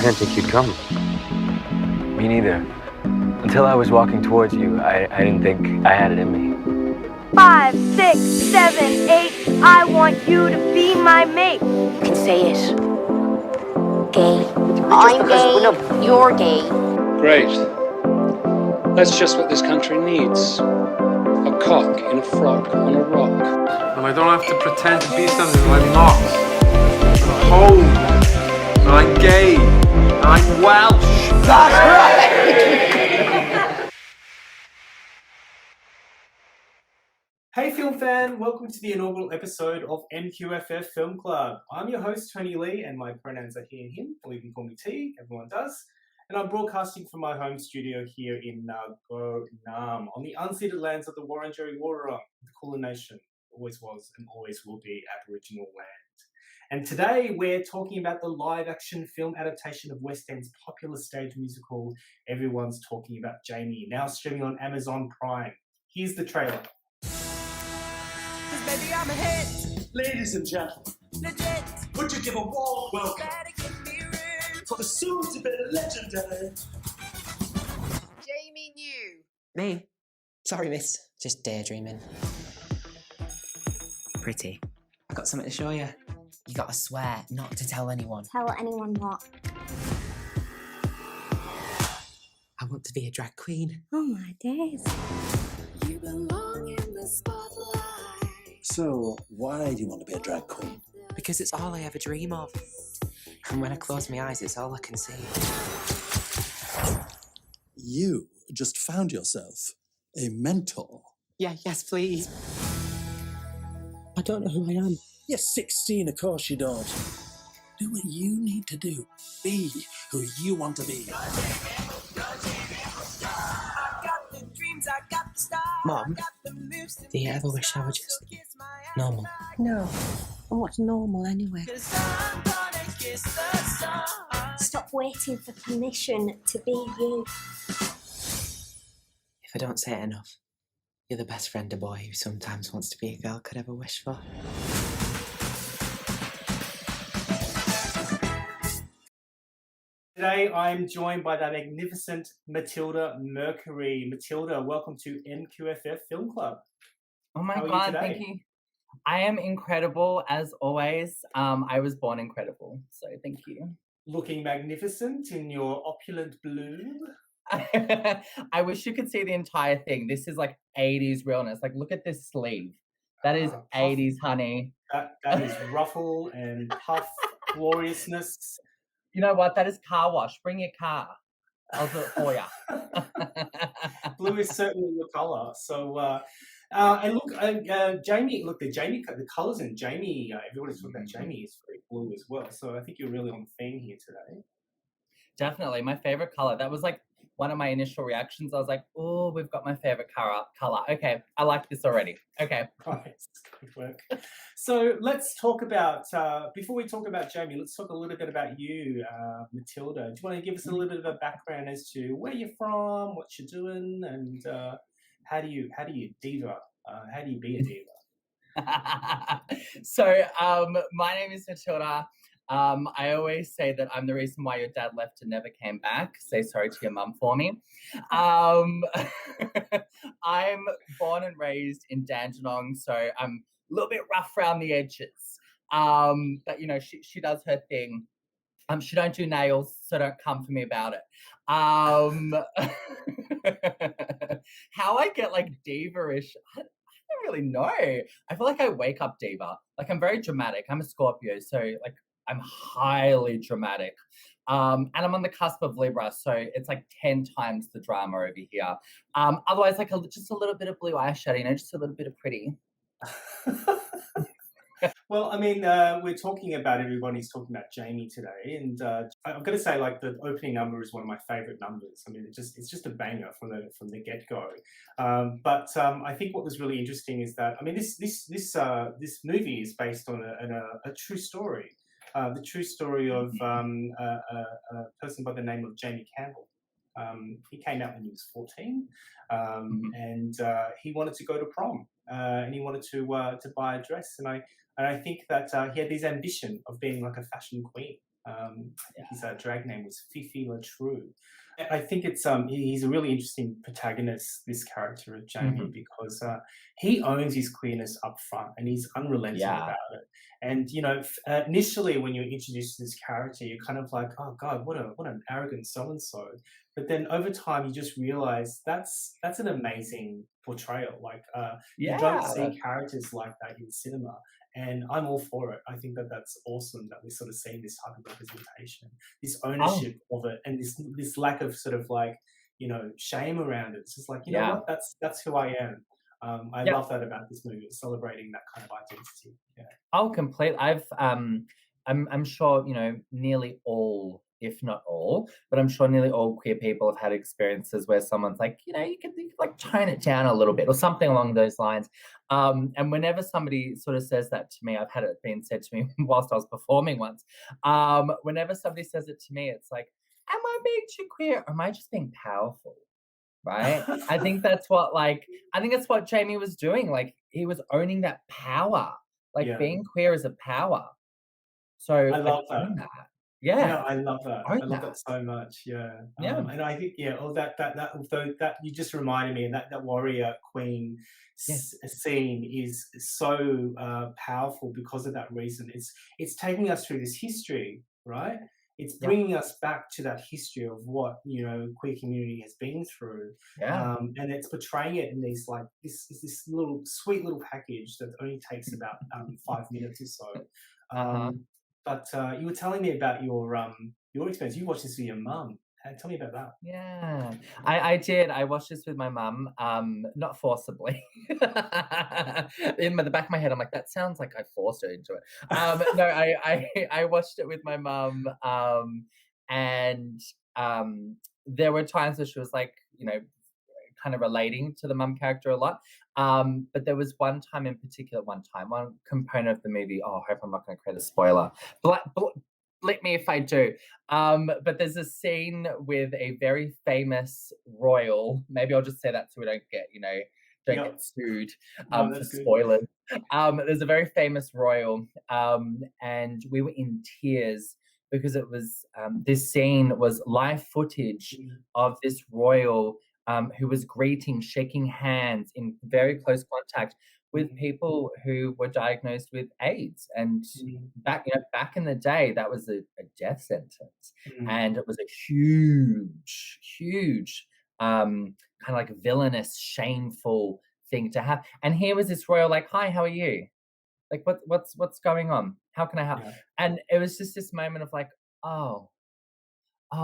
I didn't think you'd come. Me neither. Until I was walking towards you, I didn't think I had it in me. 5, 6, 7, 8. I want you to be my mate. You can say it. Gay. I'm gay. You're gay. Great. That's just what this country needs. A cock in a frock on a rock. And I don't have to pretend to be something I'm not. I'm home. And I'm gay. And I'm Welsh. That's right! Hey film fan, welcome to the inaugural episode of MQFF Film Club. I'm your host Tony Lee and my pronouns are he and him, or you can call me T, everyone does. And I'm broadcasting from my home studio here in Nago Nam, on the unceded lands of the Wurundjeri Wurrung, the Kulin Nation, always was and always will be Aboriginal land. And today we're talking about the live-action film adaptation of West End's popular stage musical, Everyone's Talking About Jamie, now streaming on Amazon Prime. Here's the trailer. Baby, I'm a hit. Ladies and gentlemen, Legit. would you give a warm welcome Better give me room. for the soon-to-be legendary Jamie New. Me? Sorry, miss. Just daydreaming. Pretty. I got something to show you. You gotta swear not to tell anyone. Tell anyone what? I want to be a drag queen. Oh my days. You belong in the spotlight. So, why do you want to be a drag queen? Because it's all I ever dream of. And when I close my eyes, it's all I can see. You just found yourself a mentor. Yeah, yes, please. I don't know who I am. You're 16, of course you don't. Do what you need to do. Be who you want to be. Mom, do you ever wish I were just normal? No. And what's normal anyway? Stop waiting for permission to be you. If I don't say it enough, you're the best friend a boy who sometimes wants to be a girl could ever wish for. Today I'm joined by the magnificent Matilda Mercury. Matilda, welcome to MQFF Film Club. Oh my How are you God, today? thank you. I am incredible as always. I was born incredible, so thank you. Looking magnificent in your opulent blue. I wish you could see the entire thing. This is like 80s realness. Like, look at this sleeve. That is 80s, honey. That is ruffle and puff gloriousness. You know what? That is car wash. Bring your car. I'll do it for you. Blue is certainly your colour. So, and look, Jamie. Look, the colours in Jamie. Everybody's talking about Jamie is very blue as well. So I think you're really on theme here today. Definitely, my favorite color. That was like one of my initial reactions. I was like, "Oh, we've got my favorite color. Okay, I like this already." Okay, Nice, good work. So let's talk about before we talk about Jamie. Let's talk a little bit about you, Matilda. Do you want to give us a little bit of a background as to where you're from, what you're doing, and how do you diva? How do you be a diva? So, my name is Matilda. I always say that I'm the reason why your dad left and never came back. Say sorry to your mum for me. I'm born and raised in Dandenong, so I'm a little bit rough around the edges. But you know, she does her thing. She don't do nails, so don't come for me about it. How I get like diva-ish, I don't really know. I feel like I wake up diva. Like, I'm very dramatic. I'm a Scorpio, so like I'm highly dramatic. And I'm on the cusp of Libra, so it's like 10 times the drama over here. Otherwise, like just a little bit of blue eyeshadow, you know, just a little bit of pretty. Well, I mean, we're talking about everybody's talking about Jamie today, and I've got to say, like, the opening number is one of my favourite numbers. I mean, it's just a banger from the get go. But I think what was really interesting is that, I mean, this movie is based on a true story, the true story of a person by the name of Jamie Campbell. He came out when he was 14, and he wanted to go to prom, and he wanted to buy a dress, and I think that he had this ambition of being like a fashion queen, His drag name was Fifi Latrue. I think it's he's a really interesting protagonist, this character of Jamie, because he owns his queerness up front and he's unrelenting about it. And you know, initially when you're introduced to this character, you're kind of like, oh God, what an arrogant so and so. But then over time, you just realize that's an amazing portrayal. Like you don't see characters like that in cinema. And I'm all for it. I think that that's awesome that we're sort of seeing this type of representation, this ownership of it, and this lack of sort of like, you know, shame around it. It's just like, you know what, that's who I am. I love that about this movie, celebrating that kind of identity. Yeah. Oh, complete. I'm sure, you know, nearly all, if not all, but I'm sure nearly all queer people have had experiences where someone's like, you know, you could like tone it down a little bit or something along those lines. And whenever somebody sort of says that to me, I've had it being said to me whilst I was performing once. Whenever somebody says it to me, it's like, am I being too queer? Or am I just being powerful? Right? I think that's what Jamie was doing. Like he was owning that power. Like being queer is a power. So I love that. Yeah, I love that. I love that so much. Yeah, and I think all that you just reminded me, and that warrior queen scene is so powerful because of that reason. It's taking us through this history, right? It's bringing us back to that history of what, you know, queer community has been through, and it's portraying it in these like this little sweet little package that only takes about 5 minutes or so. But you were telling me about your experience. You watched this with your mum. Tell me about that. Yeah, I did. I watched this with my mum, not forcibly. In the back of my head, I'm like, that sounds like I forced her into it. No, I watched it with my mum, and there were times where she was like, you know, kind of relating to the mum character a lot. But there was one component of the movie. Oh, I hope I'm not going to create a spoiler. Blip me if I do. But there's a scene with a very famous royal. Maybe I'll just say that so we don't get, get sued for spoilers. There's a very famous royal, and we were in tears because it was this scene was live footage of this royal who was shaking hands in very close contact with people who were diagnosed with AIDS. And back in the day, that was a death sentence. And it was a huge kind of like villainous, shameful thing to have. And here was this royal like, hi, how are you? Like, what's going on? How can I help? Yeah. And it was just this moment of like, oh,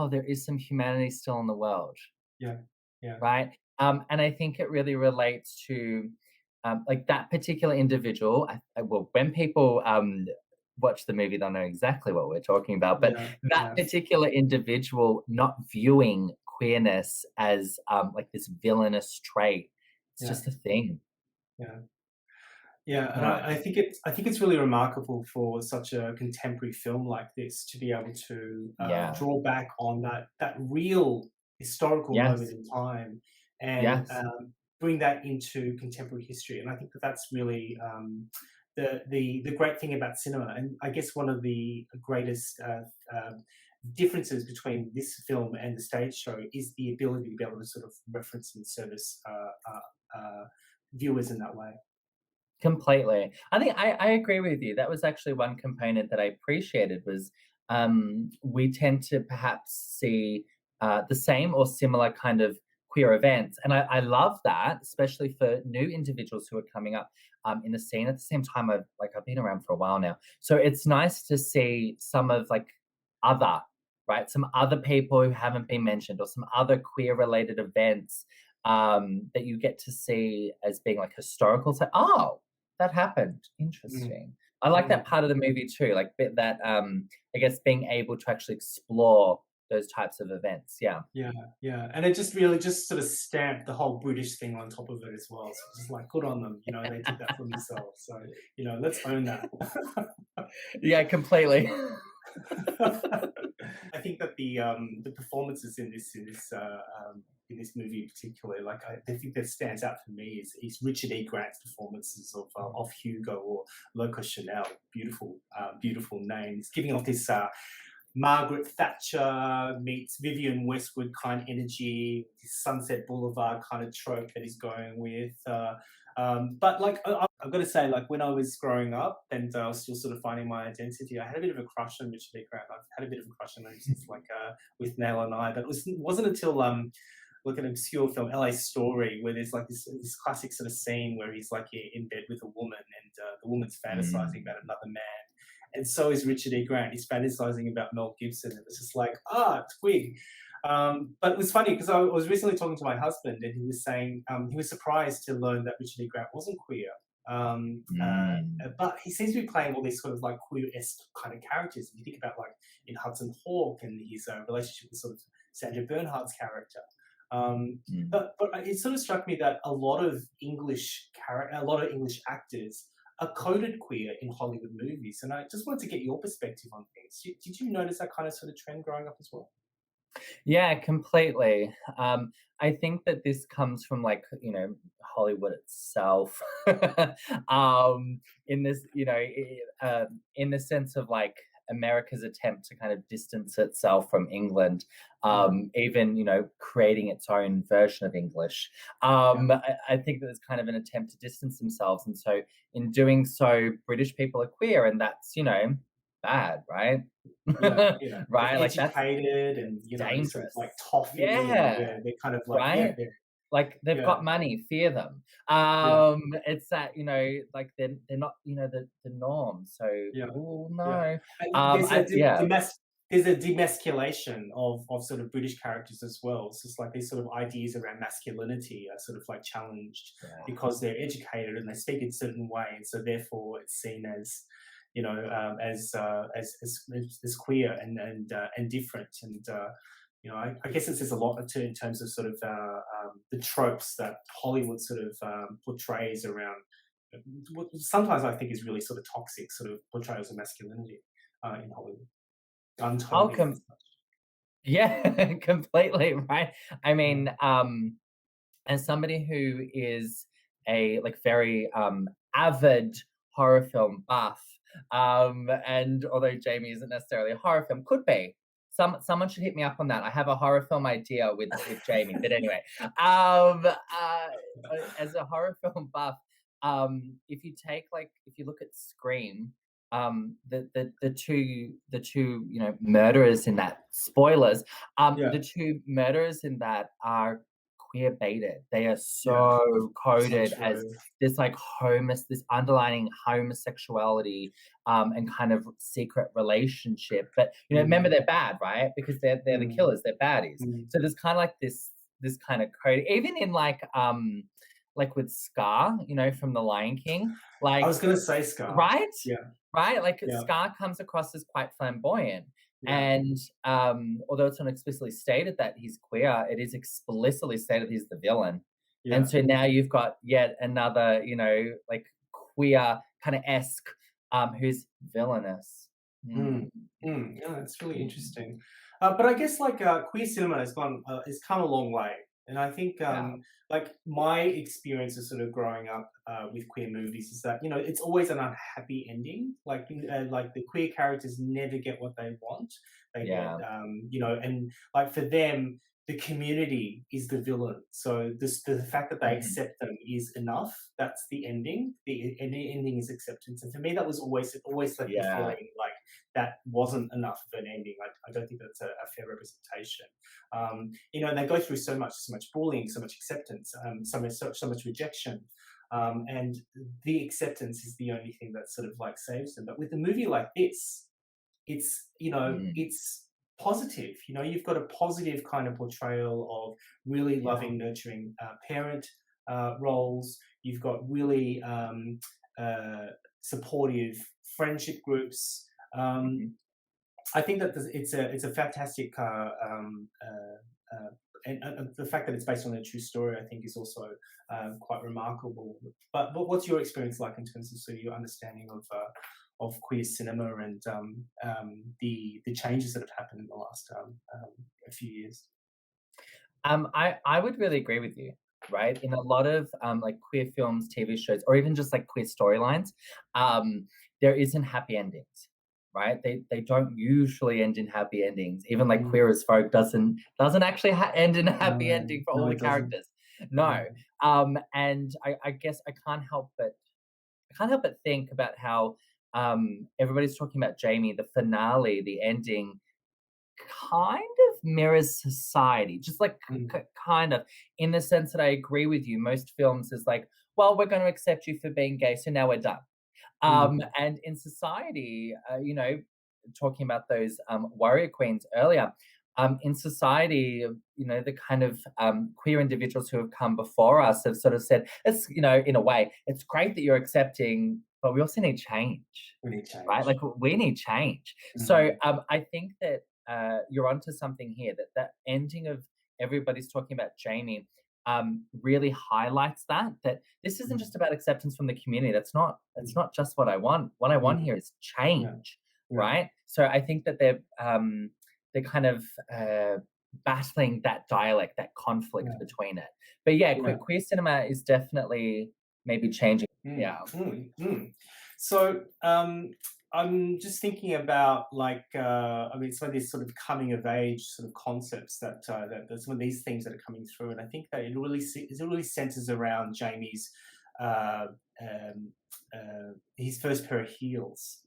there is some humanity still in the world. Yeah. Right. And I think it really relates to like that particular individual. When people watch the movie, they'll know exactly what we're talking about. But that particular individual not viewing queerness as like this villainous trait. It's just a thing. Yeah, and I think it's really remarkable for such a contemporary film like this to be able to draw back on that real historical moment in time and bring that into contemporary history. And I think that's really the great thing about cinema. And I guess one of the greatest differences between this film and the stage show is the ability to be able to sort of reference and service viewers in that way. Completely. I think I agree with you. That was actually one component that I appreciated was we tend to perhaps see the same or similar kind of queer events. And I love that, especially for new individuals who are coming up in the scene. At the same time, I've been around for a while now. So it's nice to see some of some other people who haven't been mentioned or some other queer related events that you get to see as being like historical. So, that happened. Interesting. I like that part of the movie too, like that I guess being able to actually explore those types of events. Yeah. And it just really just sort of stamped the whole British thing on top of it as well. So just like good on them, they did that for themselves. So, let's own that. Yeah, completely. I think that the performances in this movie in particular, like I think that stands out for me is Richard E. Grant's performances of Hugo or Loco Chanel. Beautiful names, giving off this Margaret Thatcher meets Vivienne Westwood kind of energy, Sunset Boulevard kind of trope that he's going with. But like I've got to say, like when I was growing up and I was still sort of finding my identity, I had a bit of a crush on Richard E. Grant. I've had a bit of a crush on him since like with Nail and I, but it wasn't until like an obscure film, LA Story, where there's like this classic sort of scene where he's like in bed with a woman and the woman's fantasizing about another man. And so is Richard E. Grant. He's fantasizing about Mel Gibson. And it's just like, it's weird. But it was funny because I was recently talking to my husband and he was saying he was surprised to learn that Richard E. Grant wasn't queer. But he seems to be playing all these sort of like queer-esque kind of characters. If you think about like in Hudson Hawk and his relationship with sort of Sandra Bernhardt's character. But it sort of struck me that a lot of English actors are coded queer in Hollywood movies, and I just wanted to get your perspective on things. Did you notice that kind of sort of trend growing up as well? Yeah, completely. I think that this comes from like, Hollywood itself. In this, in the sense of like America's attempt to kind of distance itself from England, even, creating its own version of English. I think that it's kind of an attempt to distance themselves. And so in doing so, British people are queer, and that's, bad, right? Yeah. Right? They're Like that's educated and dangerous. Sort of like toffee. Yeah. They're kind of like Right? Like they've got money, fear them. It's that, like they're not, the norm. So oh no. There's a demasculation of sort of British characters as well. It's just like these sort of ideas around masculinity are sort of like challenged because they're educated and they speak in a certain way, and so therefore it's seen as as queer and different. And I guess it says a lot too in terms of sort of the tropes that Hollywood sort of portrays around what sometimes I think is really sort of toxic sort of portrayals of masculinity in Hollywood. Yeah, completely, right? I mean, as somebody who is a like very avid horror film buff, and although Jamie isn't necessarily a horror film, could be. Someone should hit me up on that. I have a horror film idea with Jamie. But anyway, as a horror film buff, if you look at Scream, the two murderers in that, spoilers, the two murderers in that are queer baited. They are so coded as this like this underlining homosexuality and kind of secret relationship. But remember, they're bad, right? Because they're the killers, they're baddies. So there's kind of like this kind of code, even in like with Scar, from The Lion King. Like I was gonna say Scar. Right? Yeah. Right? Like Scar comes across as quite flamboyant. And although it's not explicitly stated that he's queer, it is explicitly stated he's the villain. And so now you've got yet another, like queer kind of esque who's villainous. Yeah, that's really interesting. But I guess like queer cinema has come a long way. And I think like my experience of sort of growing up with queer movies is that, it's always an unhappy ending. Like the queer characters never get what they want. They get, and like for them, the community is the villain. So the fact that they accept them is enough. That's the ending. The ending is acceptance. And for me, that was always left me feeling like that wasn't enough of an ending. I don't think that's a fair representation. And they go through so much bullying, so much acceptance, so much rejection. And the acceptance is the only thing that sort of like saves them. But with a movie like this, it's, it's positive. You've got a positive kind of portrayal of really loving, nurturing parent roles. You've got really supportive friendship groups. I think that it's a fantastic and the fact that it's based on a true story, I think, is also quite remarkable. But what's your experience like in terms of sort of your understanding of queer cinema and the changes that have happened in the last a few years? I would really agree with you. Right, in a lot of like queer films, TV shows, or even just like queer storylines, there isn't happy endings. right? They don't usually end in happy endings. Even like Queer as Folk doesn't actually end in a happy ending for all the characters. No. And I guess I can't help but think about how everybody's talking about Jamie, the finale, the ending kind of mirrors society, just like kind of, in the sense that I agree with you. Most films is like, well, we're going to accept you for being gay, so now we're done. And in society, you know, talking about those warrior queens earlier, in society, you know, the kind of queer individuals who have come before us have sort of said, it's, you know, in a way, it's great that you're accepting, but we also need change. We need change. Right? Like, we need change. So I think that you're onto something here, that ending of everybody's talking about Jamie really highlights that this isn't just about acceptance from the community. That's not just what I want. What I want here is change, right? So I think that they're kind of battling that dialect, that conflict between it. But queer cinema is definitely maybe changing. So I'm just thinking about, like, I mean, some of these sort of coming of age sort of concepts that some of these themes that are coming through, and I think that it really centers around Jamie's his first pair of heels.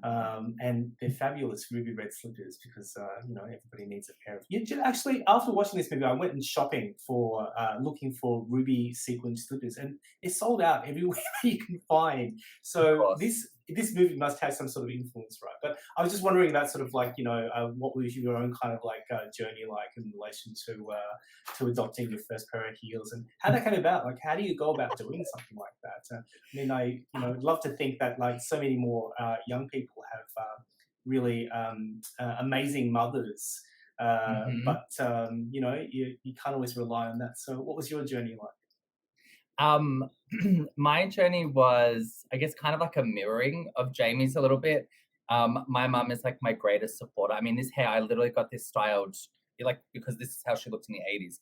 And they're fabulous ruby red slippers, because you know, everybody needs a pair of. Actually, after watching this movie, I went and shopping for looking for ruby sequin slippers, and they're sold out everywhere you can find. So this movie must have some sort of influence, right? But I was just wondering about sort of like, you know, what was your own kind of like journey like in relation to adopting your first pair of heels, and how that came about. Like, how do you go about doing something like that? I mean, I'd love to think that like so many more young people have really amazing mothers, but you know, you can't always rely on that. So, what was your journey like? My journey was, I guess, kind of like a mirroring of Jamie's a little bit. My mum is like my greatest supporter. I mean, this hair, I literally got this styled like because this is how she looked in the 80s.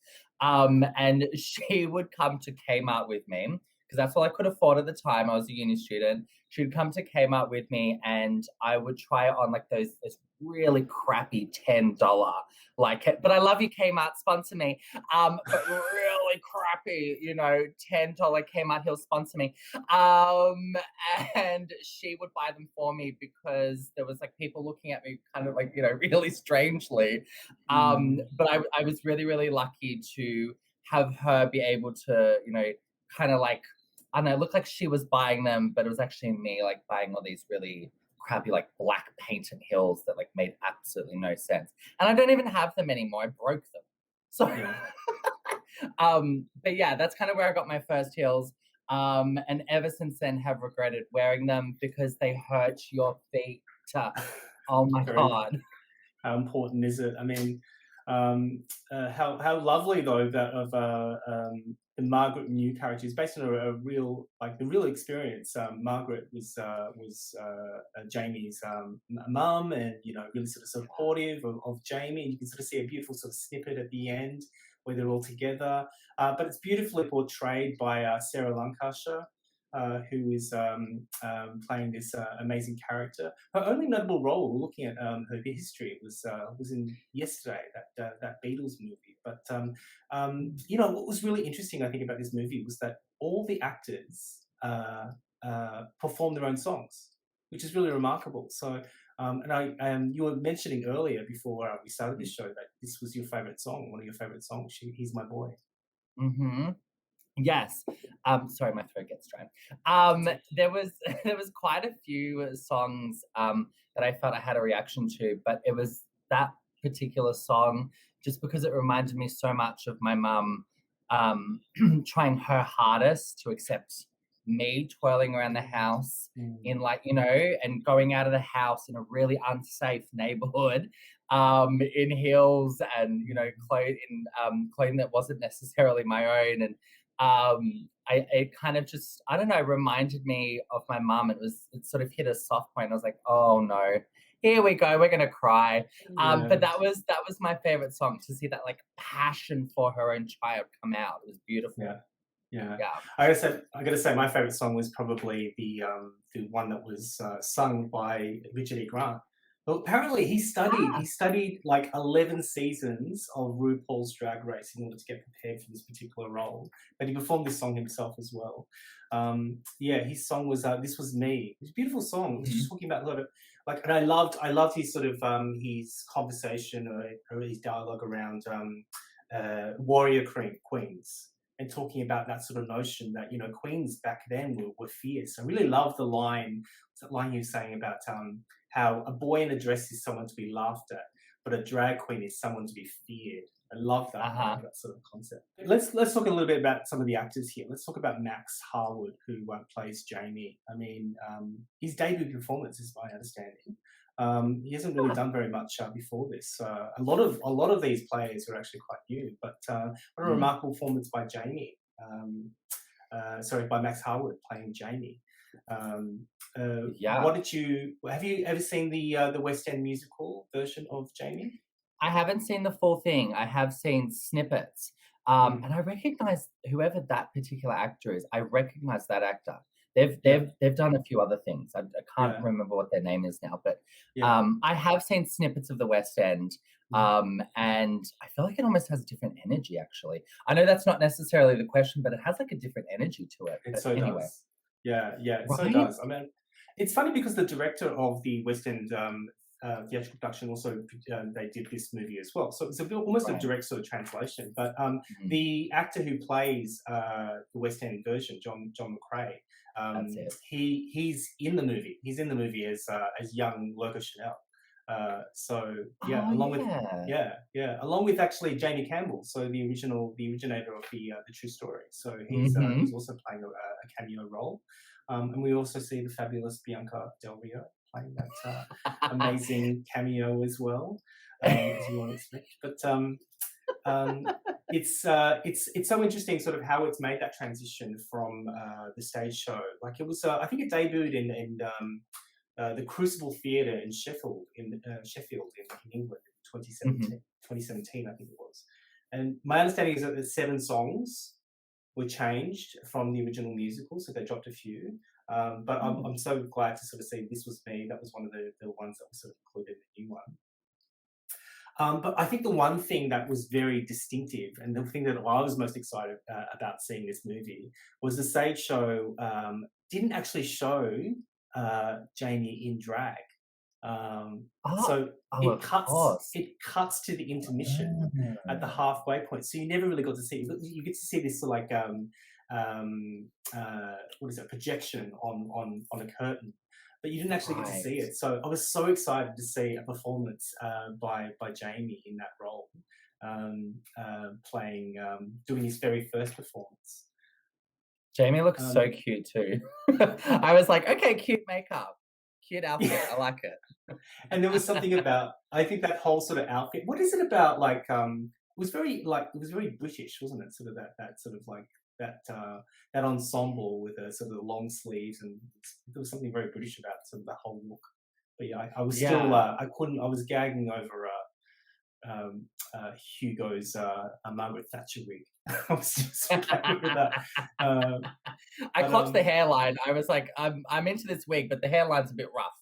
And she would come to Kmart with me, because that's all I could afford at the time. I was a uni student. She'd come to Kmart with me, and I would try on like this really crappy $10, like, but I love you, Kmart, sponsor me. But really crappy, you know, $10 Kmart heels, sponsor me. And she would buy them for me because there was like people looking at me kind of like, you know, really strangely. But I was really, really lucky to have her be able to, you know, kind of like, I don't know, it looked like she was buying them, but it was actually me like buying all these really crappy like black painted heels that like made absolutely no sense. And I don't even have them anymore. I broke them. So but yeah, that's kind of where I got my first heels. And ever since then have regretted wearing them because they hurt your feet. Oh my God. How important is it? I mean, how lovely though that of the Margaret New character is based on a real, like the real experience. Margaret was Jamie's mum, and you know, really sort of supportive of Jamie. And you can sort of see a beautiful sort of snippet at the end where they're all together. But it's beautifully portrayed by Sarah Lancashire, who is playing this amazing character. Her only notable role, looking at her history, was in Yesterday, that Beatles movie. But you know, what was really interesting, I think, about this movie was that all the actors performed their own songs, which is really remarkable. So, and you were mentioning earlier before we started this show that this was your favorite song, one of your favorite songs. He's My Boy. Yes. Sorry, my throat gets dry. There was quite a few songs that I felt I had a reaction to, but it was that particular song just because it reminded me so much of my mum trying her hardest to accept me twirling around the house in, like, you know, and going out of the house in a really unsafe neighborhood in heels and, you know, clothing that wasn't necessarily my own. And it kind of just, I don't know, reminded me of my mum. It sort of hit a soft point. I was like, oh no, here we go, we're gonna cry. But that was my favorite song, to see that like passion for her own child come out. It was beautiful. Yeah. I gotta say, my favorite song was probably the one that was sung by Richard E. Grant. Well, apparently he studied like 11 seasons of RuPaul's Drag Race in order to get prepared for this particular role. But he performed this song himself as well. Yeah, his song was "This Was Me." It's a beautiful song. It's just talking about a lot of like, and I loved his sort of his conversation or his dialogue around warrior queens. And talking about that sort of notion that, you know, queens back then were fierce. I really love the line, that line you were saying about how a boy in a dress is someone to be laughed at, but a drag queen is someone to be feared. I love that, that sort of concept. Let's talk a little bit about some of the actors here. Let's talk about Max Harwood, who plays Jamie. I mean, his debut performance is my understanding. He hasn't really done very much before this. A lot of these players are actually quite new, but what a remarkable performance by Jamie. By Max Harwood playing Jamie. What did have you ever seen the West End musical version of Jamie? I haven't seen the full thing. I have seen snippets, and I recognise whoever that particular actor is. I recognise that actor. They've done a few other things. I can't remember what their name is now, but I have seen snippets of the West End, and I feel like it almost has a different energy. Actually, I know that's not necessarily the question, but it has like a different energy to it. It so does. Yeah, it so does. I mean, it's funny because the director of the West End theatrical production also they did this movie as well, so it's almost a direct sort of translation. But the actor who plays the West End version, John McCrae. He's in the movie. He's in the movie as young Loco Chanel. Along with actually Jamie Campbell, so the originator of the true story. So he's also playing a cameo role, and we also see the fabulous Bianca Del Rio playing that amazing cameo as well, as you want to expect. But it's so interesting, sort of how it's made that transition from the stage show. Like it was, I think it debuted in the Crucible Theatre in Sheffield in England in 2017, I think it was. And my understanding is that the 7 songs were changed from the original musical, so they dropped a few. But I'm so glad to sort of see This Was Me. That was one of the ones that was sort of included in the new one. But I think the one thing that was very distinctive, and the thing that I was most excited about seeing this movie, was the stage show didn't actually show Jamie in drag. So it cuts to the intermission at the halfway point. So you never really got to see. You get to see this sort of like projection on a curtain. But you didn't actually get to see it. So I was so excited to see a performance by Jamie in that role, doing his very first performance. Jamie looks so cute too. I was like, okay, cute makeup, cute outfit. I like it. And there was something about, I think that whole sort of outfit. What is it about? Like, it was very British, wasn't it? Sort of that sort of like. That ensemble with a sort of long sleeves, and there was something very British about sort of the whole look. But yeah, I was still I was gagging over Hugo's Margaret Thatcher wig. I was just gagging with that. I clocked the hairline. I was like, I'm into this wig, but the hairline's a bit rough.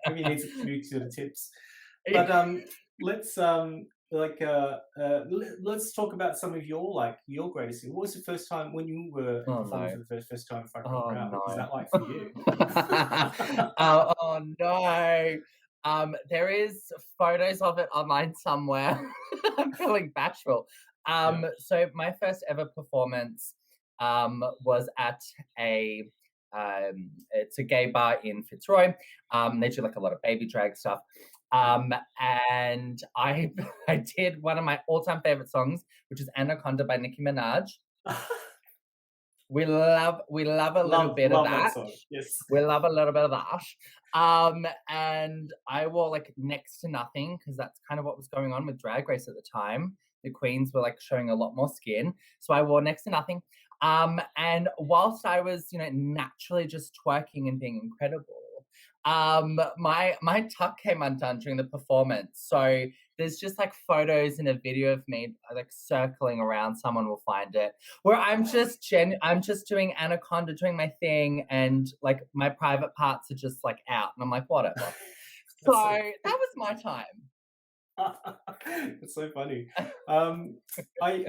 Maybe you need some few sort of tips. But let's talk about some of your greatest thing. What was the first time when you were performing for the first time in front of a crowd? What was that like for you? No. There is photos of it online somewhere. I'm feeling bashful. So my first ever performance was at it's a gay bar in Fitzroy. They do like a lot of baby drag stuff. And I did one of my all-time favorite songs, which is Anaconda by Nicki Minaj. We love a little bit of that. Yes. We love a little bit of that. And I wore like next to nothing because that's kind of what was going on with Drag Race at the time. The queens were like showing a lot more skin. So I wore next to nothing. And whilst I was, naturally just twerking and being incredible, my tuck came undone during the performance. So there's just like photos and a video of me like circling around. Someone will find it. Where I'm just doing Anaconda, doing my thing, and like my private parts are just like out, and I'm like, whatever. So that was my time. It's so funny. Well, I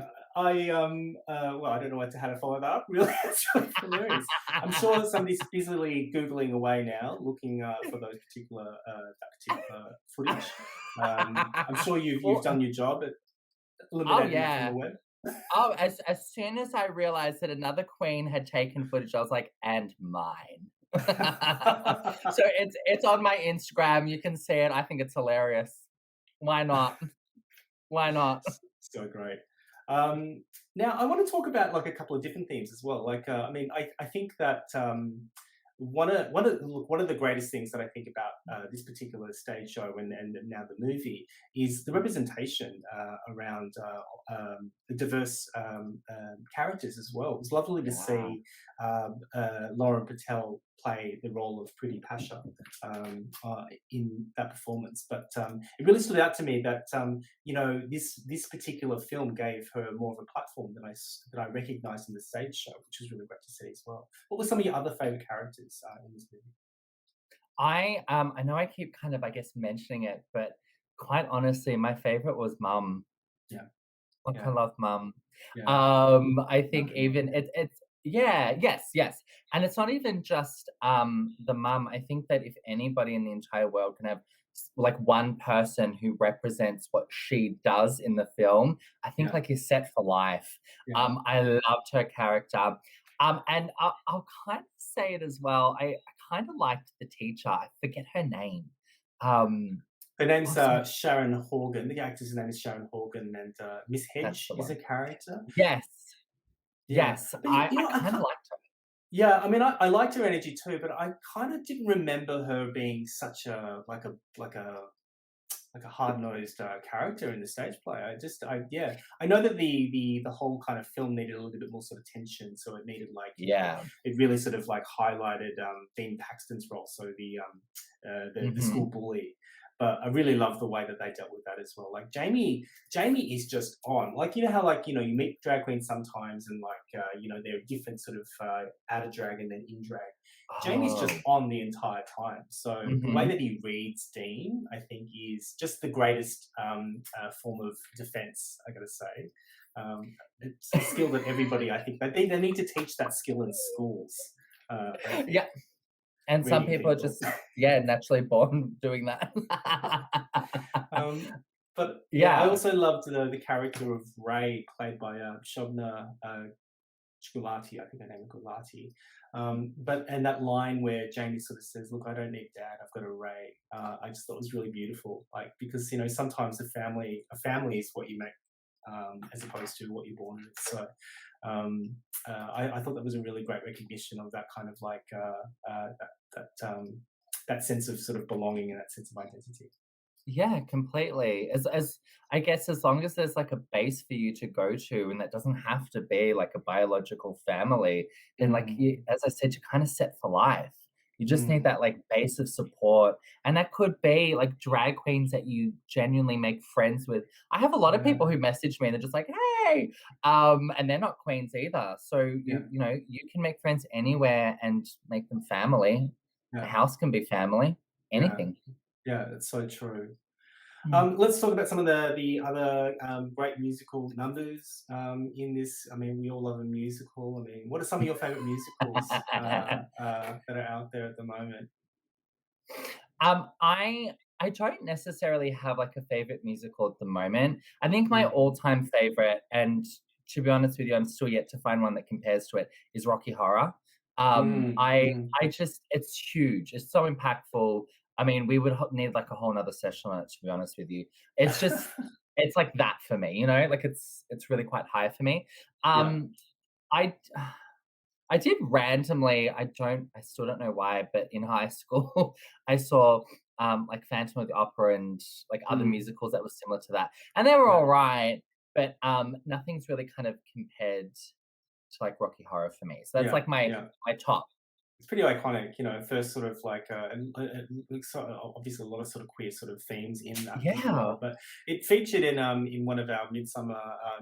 don't know how to follow that up. Really, it's really hilarious. I'm sure somebody's busily googling away now, looking for those that particular footage. I'm sure you've done your job at eliminating it from the web. Oh, as soon as I realized that another queen had taken footage, I was like, and mine. So it's on my Instagram. You can see it. I think it's hilarious. Why not? Why not? So great. Now I want to talk about like a couple of different themes as well. Like, I mean, I think that one of the greatest things that I think about this particular stage show and now the movie is the representation around the diverse characters as well. It was lovely to see Lauren Patel play the role of Pretty Pasha in that performance. But it really stood out to me that this particular film gave her more of a platform than I recognised in the stage show, which was really great to see as well. What were some of your other favourite characters in this movie? I know I keep kind of, I guess, mentioning it, but quite honestly, my favourite was Mum. Yeah. I love Mum. Yeah. I think even it's yes. And it's not even just the mum. I think that if anybody in the entire world can have like one person who represents what she does in the film, I think like is set for life. Yeah. I loved her character. And I'll kind of say it as well. I kind of liked the teacher. I forget her name. Her name's Sharon Horgan. The actor's name is Sharon Horgan, and Miss Hedge is a character. Yes. Yeah. Yes. But, I kind of liked her. Yeah, I mean, I liked her energy too, but I kind of didn't remember her being such a hard-nosed character in the stage play. I know that the whole kind of film needed a little bit more sort of tension, so it needed it really sort of like highlighted Dean Paxton's role, so the school bully. But I really love the way that they dealt with that as well. Like Jamie is just on. Like, you know how like, you meet drag queens sometimes and like, they're different sort of out of drag and then in drag. Jamie's just on the entire time. So the way that he reads Dean, I think, is just the greatest form of defense, I gotta say. It's a skill that everybody, I think, they need to teach that skill in schools. Yeah. And some people are just, naturally born doing that. But I also loved the character of Ray, played by Shobna Gulati. I think her name is Gulati. And that line where Jamie sort of says, "Look, I don't need Dad. I've got a Ray." I just thought it was really beautiful. Like, because sometimes a family is what you make, as opposed to what you're born with. So I thought that was a really great recognition of that kind of like that sense of sort of belonging and that sense of identity. Yeah, completely. As I guess, as long as there's like a base for you to go to, and that doesn't have to be like a biological family, then like as I said, you're kind of set for life. You just need that like base of support, and that could be like drag queens that you genuinely make friends with. I have a lot of people who message me and they're just like, "Hey," and they're not queens either. So you can make friends anywhere and make them family. Yeah. A house can be family. Anything. Yeah, that's so true. Let's talk about some of the other great musical numbers in this. I mean, we all love a musical. I mean, what are some of your favourite musicals that are out there at the moment? I don't necessarily have like a favourite musical at the moment. I think my all-time favourite, and to be honest with you, I'm still yet to find one that compares to it, is Rocky Horror. It's huge. It's so impactful. I mean, we would need like a whole nother session on it, to be honest with you. It's just, it's like that for me, like it's really quite high for me. I did randomly, I still don't know why, but in high school, I saw like Phantom of the Opera and like other musicals that were similar to that. And they were all right, but nothing's really kind of compared to like Rocky Horror for me. So that's like my top. it's pretty iconic, you know. First, sort of like obviously a lot of sort of queer sort of themes in that as well. But it featured in one of our midsummer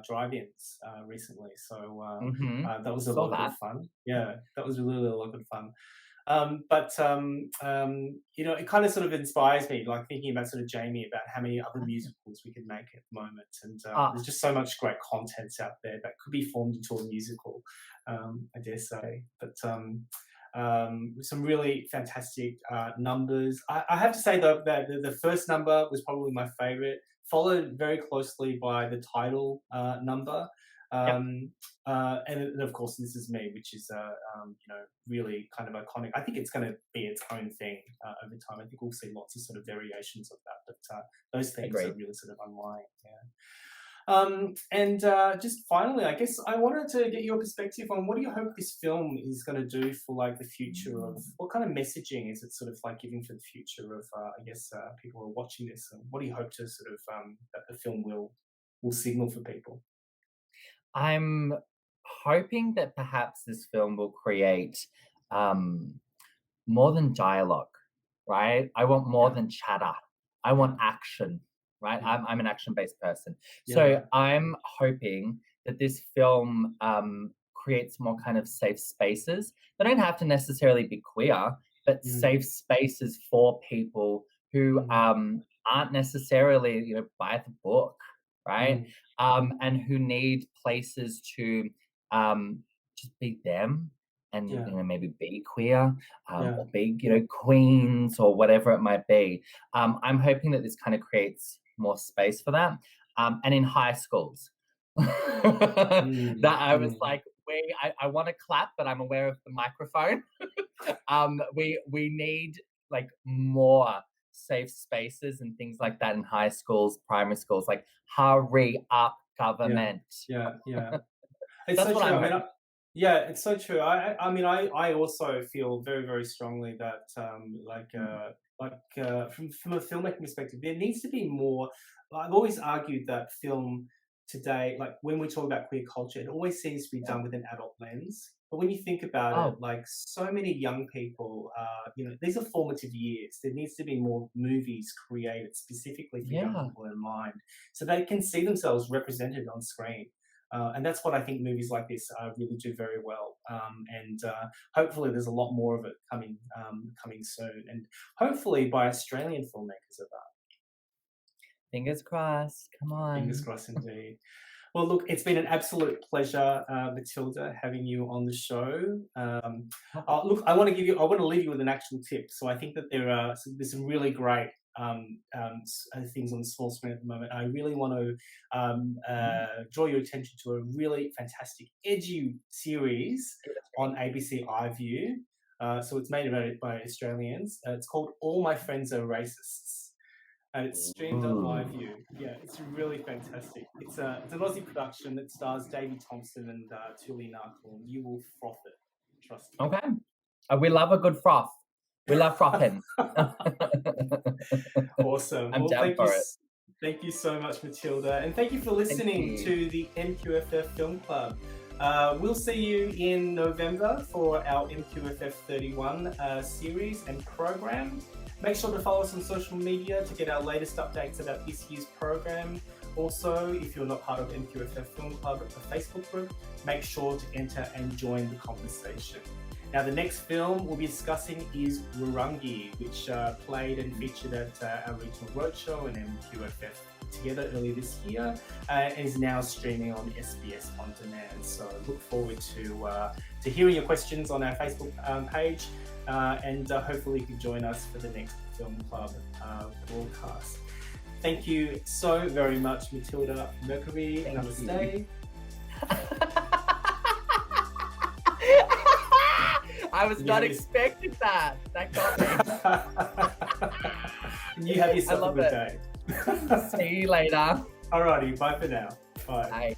drive-ins recently, so that was a lot of good fun. Yeah, that was really a lot of good fun. You know, it kind of sort of inspires me, like thinking about sort of Jamie, about how many other musicals we could make at the moment, and there's just so much great content out there that could be formed into a musical, I dare say. But some really fantastic numbers. I have to say though that the first number was probably my favourite, followed very closely by the title number. And of course, This Is Me, which is, you know, really kind of iconic. I think it's going to be its own thing over time. I think we'll see lots of sort of variations of that, but those things are really sort of unlike. Just finally, I guess I wanted to get your perspective on what do you hope this film is going to do for like the future of, what kind of messaging is it sort of like giving for the future of, I guess, people who are watching this, and what do you hope to sort of that the film will signal for people? I'm hoping that perhaps this film will create more than dialogue, right? I want more than chatter. I want action, right? I'm an action-based person. So I'm hoping that this film creates more kind of safe spaces. They don't have to necessarily be queer, but safe spaces for people who aren't necessarily, you know, by the book, right? And who need places to just be them and, you know, maybe be queer or be, you know, queens or whatever it might be. I'm hoping that this kind of creates more space for that. And in high schools, that I was like, I want to clap, but I'm aware of the microphone. We need like more safe spaces and things like that in high schools, primary schools, like hurry up government. It's so true. I mean, it's so true. I mean, I also feel very, very strongly that from a filmmaking perspective, there needs to be more. I've always argued that film today, like when we talk about queer culture, it always seems to be done with an adult lens. But when you think about it, like so many young people, you know, these are formative years. There needs to be more movies created specifically for young people in mind, so they can see themselves represented on screen. And that's what I think movies like this really do very well. And hopefully there's a lot more of it coming soon, and hopefully by Australian filmmakers of that. Fingers crossed. Come on. Fingers crossed indeed. Well, look, it's been an absolute pleasure, Matilda, having you on the show. Look, I want to leave you with an actual tip. So I think that there's some really great things on the small screen at the moment. I really want to draw your attention to a really fantastic, edgy series on ABC iView. So it's made by Australians. It's called All My Friends Are Racists. And it's streamed on iView. Yeah, it's really fantastic. It's an Aussie production that stars Davey Thompson and Tuli Narkle. You will froth it. Trust me. Okay. We love a good froth. We love frothing. Awesome. I'm down for it. Thank you so much, Matilda. And thank you for listening to the MQFF Film Club. We'll see you in November for our MQFF 31 series and program. Make sure to follow us on social media to get our latest updates about this year's program. Also, if you're not part of MQFF Film Club, the Facebook group, make sure to enter and join the conversation. Now, the next film we'll be discussing is Rūrangi, which played and featured at our regional roadshow and MQFF together earlier this year, and is now streaming on SBS On Demand. So look forward to hearing your questions on our Facebook page, and hopefully you can join us for the next Film Club broadcast. Thank you so very much, Matilda Mercury. Namaste. I was not expecting that. That got me. You have yourself a good day. See you later. Alrighty, bye for now. Bye. Bye.